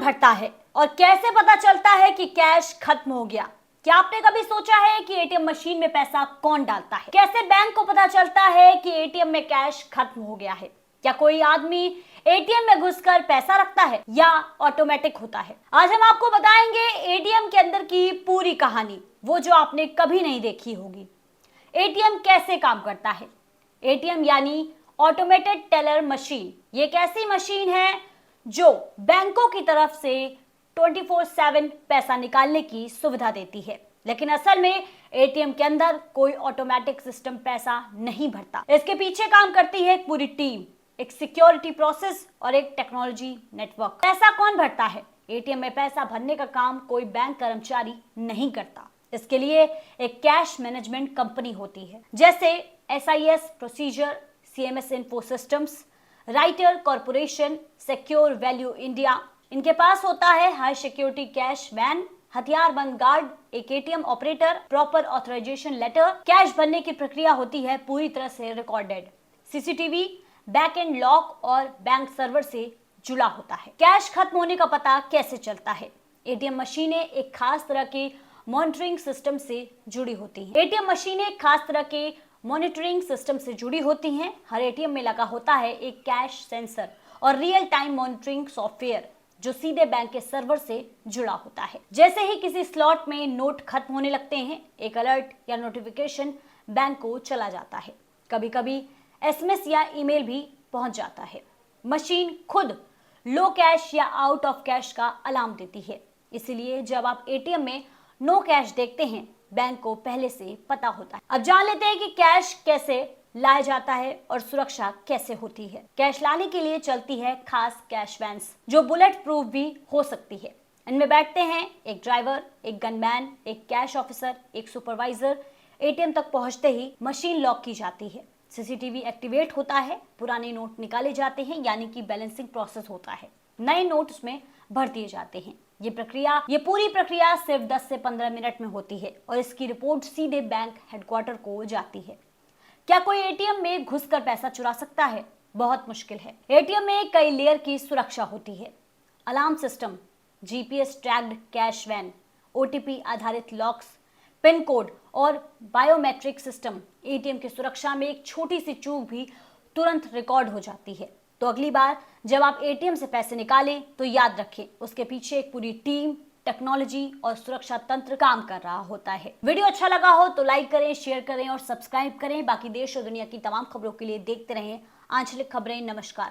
भरता है और कैसे पता चलता है कि कैश खत्म हो गया? क्या आपने कभी सोचा है कि एटीएम मशीन में पैसा कौन डालता है? कैसे बैंक को पता चलता है कि एटीएम में कैश खत्म हो गया है? क्या कोई आदमी एटीएम में घुसकर पैसा रखता है या ऑटोमेटिक होता है? आज हम आपको बताएंगे एटीएम के अंदर की पूरी कहानी, वो जो आपने कभी नहीं देखी होगी। एटीएम कैसे काम करता है? एटीएम यानी ऑटोमेटेड टेलर मशीन। ये एक ऐसी मशीन है जो बैंकों की तरफ से 24/7 पैसा निकालने की सुविधा देती है, लेकिन असल में एटीएम के अंदर कोई ऑटोमेटिक सिस्टम पैसा नहीं भरता। इसके पीछे काम करती है एक पूरी टीम, एक सिक्योरिटी प्रोसेस और एक टेक्नोलॉजी नेटवर्क। पैसा कौन भरता है? एटीएम में पैसा भरने का काम कोई बैंक कर्मचारी नहीं करता। इसके लिए एक कैश मैनेजमेंट कंपनी होती है, जैसे SIS procedure, CMS info systems, writer corporation, secure value India. इनके पास होता है हाई सिक्योरिटी कैश वैन, हथियारबंद गार्ड, एक ATM operator, proper authorisation letter. Cash भरने की प्रक्रिया होती है पूरी तरह से recorded. CCTV, back end lock और बैंक सर्वर से जुड़ा होता है। कैश खत्म होने का पता कैसे चलता है? एटीएम मशीनें एक खास तरह के मॉनिटरिंग सिस्टम से जुड़ी होती हैं। एटीएम मशीनें खास तरह के मॉनिटरिंग सिस्टम से जुड़ी होती हैं। हर एटीएम में लगा होता है एक कैश सेंसर और रियल टाइम मॉनिटरिंग सॉफ्टवेयर जो सीधे बैंक के सर्वर से जुड़ा होता है। जैसे ही किसी स्लॉट में नोट खत्म होने लगते हैं, एक अलर्ट या नोटिफिकेशन बैंक को चला जाता है। कभी कभी SMS या ईमेल भी पहुंच जाता है। मशीन खुद लो कैश या आउट ऑफ कैश का अलार्म देती है। इसीलिए जब आप एटीएम में नो कैश देखते हैं, बैंक को पहले से पता होता है। अब जान लेते हैं कि कैश कैसे लाया जाता है और सुरक्षा कैसे होती है। कैश लाने के लिए चलती है खास कैश वैन्स जो बुलेट प्रूफ भी हो सकती है। इनमें बैठते हैं एक ड्राइवर, एक गनमैन, एक कैश ऑफिसर, एक सुपरवाइजर। एटीएम तक पहुंचते ही मशीन लॉक की जाती है, CCTV एक्टिवेट होता है, पुराने नोट निकाले जाते हैं, यानी कि बैलेंसिंग प्रोसेस होता है, नए नोट उसमें भर दिए जाते हैं। ये पूरी प्रक्रिया सिर्फ 10 से 15 मिनट में होती है और इसकी रिपोर्ट सीधे बैंक हेडक्वार्टर को जाती है। क्या कोई एटीएम में घुसकर पैसा चुरा सकता है? बहुत मुश्किल है। एटीएम में कई लेयर की सुरक्षा होती है। Alarm system, GPS tracked cash van, OTP आधारित लॉक्स, पिन कोड और बायोमेट्रिक सिस्टम। एटीएम की सुरक्षा में एक छोटी सी चूक भी तुरंत रिकॉर्ड हो जाती है। तो अगली बार जब आप एटीएम से पैसे निकालें तो याद रखें, उसके पीछे एक पूरी टीम, टेक्नोलॉजी और सुरक्षा तंत्र काम कर रहा होता है। वीडियो अच्छा लगा हो तो लाइक करें, शेयर करें और सब्सक्राइब करें। बाकी देश और दुनिया की तमाम खबरों के लिए देखते रहें आंचलिक खबरें। नमस्कार।